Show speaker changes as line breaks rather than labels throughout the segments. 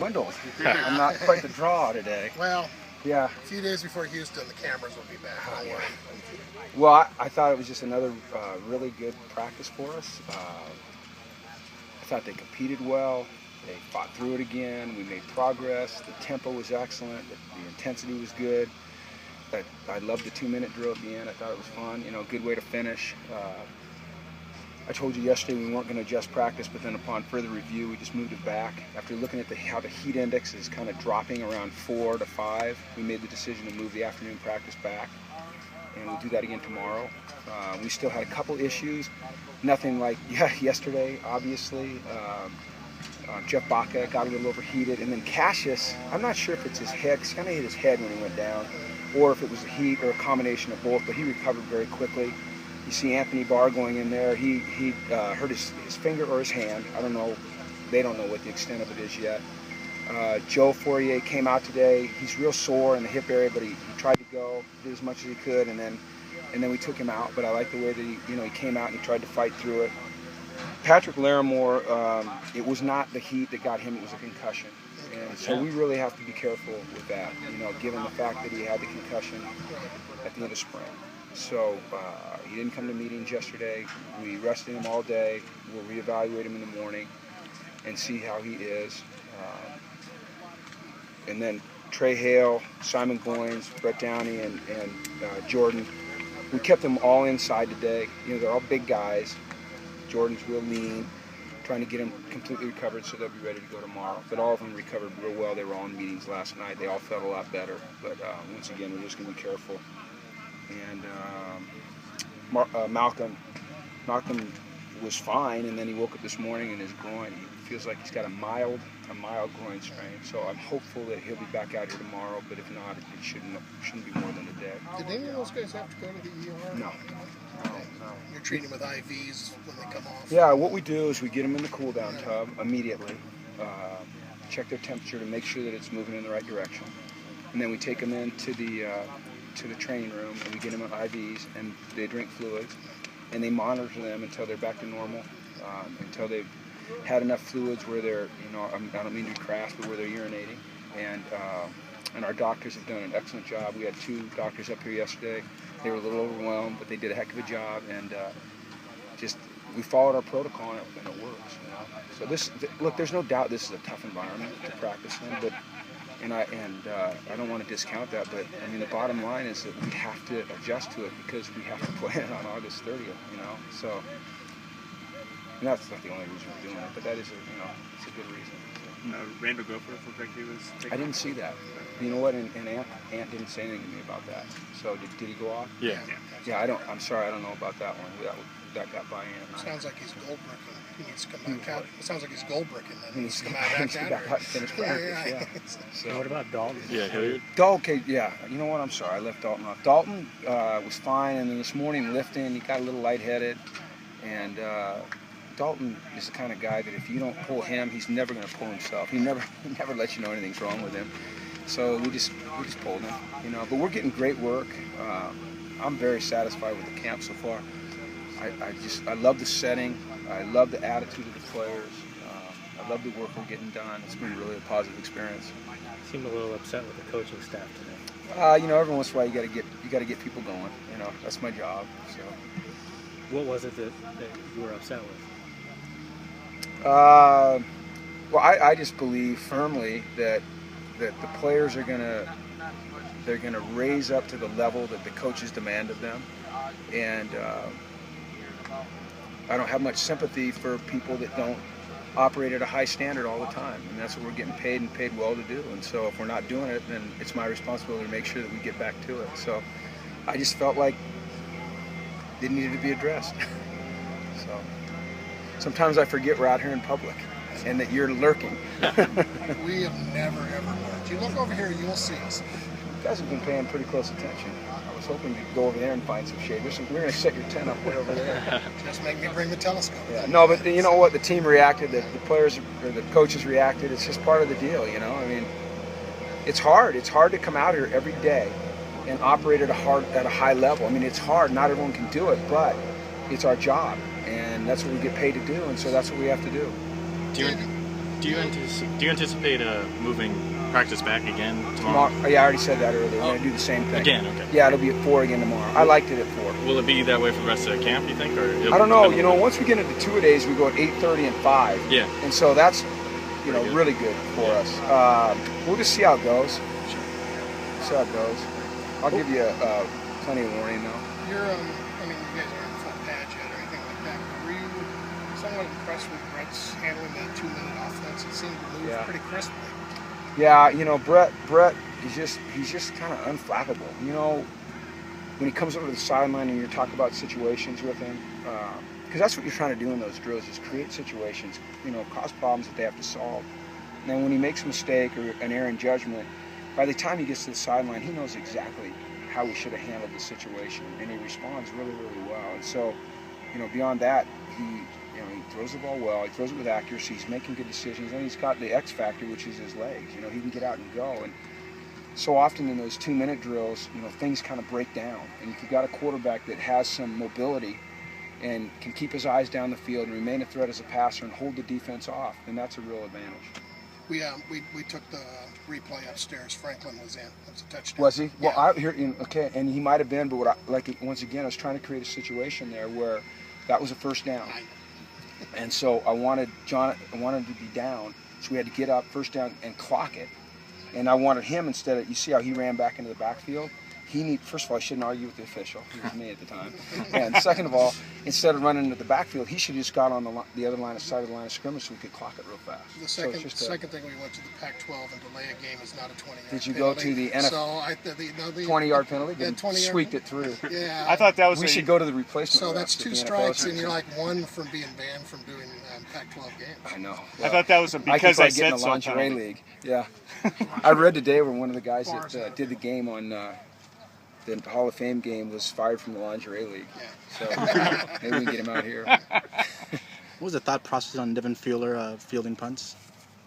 dwindled. I'm not quite the draw today.
Well,
yeah.
A few days before Houston, the cameras will be back. Don't worry.
Well, I thought it was just another really good practice for us. I thought they competed well. They fought through it again. We made progress. The tempo was excellent. The intensity was good. I loved the 2-minute drill at the end. I thought it was fun. You know, good way to finish. I told you yesterday we weren't going to adjust practice, but then upon further review, we just moved it back. After looking at how the heat index is kind of dropping around 4 to 5, we made the decision to move the afternoon practice back, and we'll do that again tomorrow. We still had a couple issues. Nothing like yesterday, obviously. Jeff Baca got a little overheated, and then Cassius, I'm not sure if it's his head, because he kind of hit his head when he went down, or if it was the heat or a combination of both, but he recovered very quickly. You see Anthony Barr going in there. He hurt his finger or his hand. I don't know. They don't know what the extent of it is yet. Joe Fourier came out today. He's real sore in the hip area, but he tried to go, did as much as he could, and then we took him out. But I like the way that he came out and he tried to fight through it. Patrick Larimore, it was not the heat that got him, it was a concussion. And so we really have to be careful with that, given the fact that he had the concussion at the end of spring. So he didn't come to meetings yesterday. We rested him all day. We'll reevaluate him in the morning and see how he is. And then Trey Hale, Simon Goins, Brett Downey, and Jordan, we kept them all inside today. They're all big guys. Jordan's real lean, trying to get him completely recovered so they'll be ready to go tomorrow. But all of them recovered real well. They were all in meetings last night. They all felt a lot better. But once again, we're just going to be careful. And Malcolm was fine, and then he woke up this morning in his groin. He feels like he's got a mild groin strain. So I'm hopeful that he'll be back out here tomorrow. But if not, it shouldn't be more than a day.
Did any of those guys have to go to the ER?
No.
You're treating them with IVs when they come off?
Yeah, what we do is we get them in the cool down tub immediately, check their temperature to make sure that it's moving in the right direction, and then we take them into the training room and we get them on IVs, and they drink fluids, and they monitor them until they're back to normal, until they've had enough fluids where they're, I don't mean to be crass, but where they're urinating, and our doctors have done an excellent job. We had 2 doctors up here yesterday. They were a little overwhelmed, but they did a heck of a job, and we followed our protocol, and it works. So look, there's no doubt this is a tough environment to practice in, but I don't want to discount that, but I mean the bottom line is that we have to adjust to it because we have to play it on August 30th. So and that's not the only reason we're doing it, but that is it's a good reason.
Randall Gopher looked like he was taking
I didn't see that. You know what? And Ant didn't say anything to me about that. So did he go off?
Yeah.
I'm sorry. I don't know about that one. That got by Ant.
Sounds like he's gold bricking. He needs to come back out. It sounds like he's gold bricking. He needs to come back out.
Finish practice. Yeah.
So what about Dalton?
Yeah, Hilliard.
Okay. Yeah. You know what? I'm sorry. I left Dalton off. Dalton was fine, and then this morning lifting, he got a little lightheaded, and. Dalton is the kind of guy that if you don't pull him, he's never going to pull himself. He never lets you know anything's wrong with him. So we just pulled him, But we're getting great work. I'm very satisfied with the camp so far. I love the setting. I love the attitude of the players. I love the work we're getting done. It's been really a positive experience.
You seemed a little upset with the coaching staff today.
Every once in a while you got to get people going. That's my job. So.
What was it that you were upset with?
Well, I just believe firmly that the players are gonna raise up to the level that the coaches demand of them, and I don't have much sympathy for people that don't operate at a high standard all the time, and that's what we're getting paid and paid well to do. And so if we're not doing it, then it's my responsibility to make sure that we get back to it. So I just felt like it needed to be addressed. So. Sometimes I forget we're out here in public and that you're lurking.
We have never, ever lurked. You look over here, you'll see us.
You guys have been paying pretty close attention. I was hoping you'd go over there and find some shade. We're going to set your tent up way over there.
Just make me bring the telescope.
Yeah. No, but you know what? The team reacted. The players or the coaches reacted. It's just part of the deal, I mean, it's hard. It's hard to come out here every day and operate at a high level. I mean, it's hard. Not everyone can do it, but it's our job. And that's what we get paid to do, and so that's what we have to do.
Do you anticipate moving practice back again tomorrow?
Yeah, I already said that earlier. We're going to do the same thing.
Again, okay.
Yeah, it'll be at 4 again tomorrow. I liked it at 4.
Will it be that way for the rest of the camp, you think? Or
I don't know. You know, once we get into 2-a-days, we go at 8:30 and 5.
Yeah.
And so that's, you know, really good for us. We'll just see how it goes.
Sure.
See how it goes. I'll give you plenty of warning, though.
You're, I mean, you guys aren't in full pads yet or anything like that. But were you somewhat impressed with Brett's handling that 2-minute offense? It seemed to move pretty crisply.
Yeah, you know, Brett, he's just kind of unflappable. You know, when he comes over to the sideline and you're talking about situations with him, because that's what you're trying to do in those drills is create situations, you know, cause problems that they have to solve. And then when he makes a mistake or an error in judgment, by the time he gets to the sideline, he knows exactly how he should have handled the situation, and he responds really, really well. And so, you know, beyond that, he throws the ball well, he throws it with accuracy, he's making good decisions, and he's got the X factor, which is his legs. You know, he can get out and go. And so often in those 2-minute drills, you know, things kind of break down. And if you've got a quarterback that has some mobility and can keep his eyes down the field and remain a threat as a passer and hold the defense off, then that's a real advantage.
We took the replay upstairs. Franklin was in. It was a touchdown.
Was he?
Yeah.
Well, I hear, okay, and he might have been, but once again, I was trying to create a situation there where that was a first down. And so I wanted to be down, so we had to get up, first down, and clock it. And I wanted him instead of, you see how he ran back into the backfield? First of all, I shouldn't argue with the official. He was me at the time. And second of all, instead of running into the backfield, he should have just got on the other side of the line of scrimmage so we could clock it real fast.
The second thing we went to the Pac-12 and delay a game is not a 20-yard
Did you
penalty.
go to the NFL?
So the
20-yard penalty?
Yeah, 20-yard.
Squeaked it through.
Yeah.
I thought that was.
We should go to the replacement.
So
refs
that's
at
2
the NFL.
strikes, and you're like 1 from being banned from doing Pac-12 games.
I know.
I thought that was because I said so.
I could probably get in the lingerie league. Yeah. I read today where one of the guys that did the game on the Hall of Fame game was fired from the lingerie league.
Yeah.
So maybe we can get him out here.
What was the thought process on Devin Fielder fielding punts?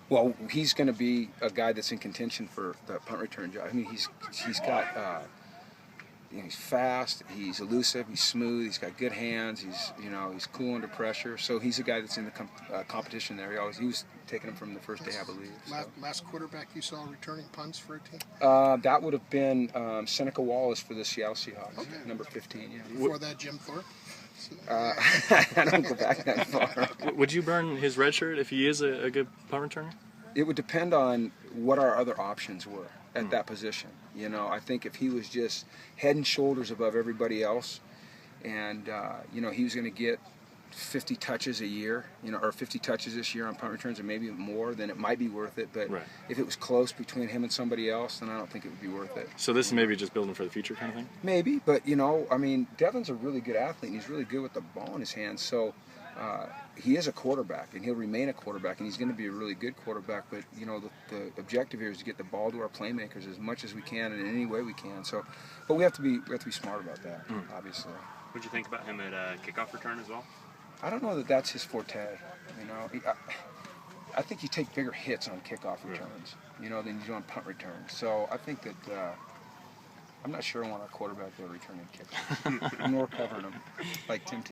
Well, he's going to be a guy that's in contention for the punt return job. I mean, he's got he's fast, he's elusive, he's smooth, he's got good hands, he's cool under pressure. So he's a guy that's in the competition there. He was taking him from the first day, I believe. So.
Last quarterback you saw returning punts for a team?
That would have been Seneca Wallace for the Seattle Seahawks, number 15. Yeah.
Before that, Jim Thorpe?
I don't go back that far.
Would you burn his red shirt if he is a good punt returner?
It would depend on what our other options were at that position. You know, I think if he was just head and shoulders above everybody else, and he was going to get 50 touches a year, or 50 touches this year on punt returns, or maybe more, then it might be worth it. But if it was close between him and somebody else, then I don't think it would be worth it.
So this is maybe just building for the future kind of thing?
Maybe, but I mean, Devin's a really good athlete, and he's really good with the ball in his hands. So he is a quarterback, and he'll remain a quarterback, and he's going to be a really good quarterback. But the objective here is to get the ball to our playmakers as much as we can and in any way we can. So, but we have to be smart about that, obviously.
What did you think about him at kickoff return as well?
I don't know that that's his forte. I think you take bigger hits on kickoff returns, than you do on punt returns. So I think that I'm not sure I want our quarterback there returning kickoff, nor covering them like Tim.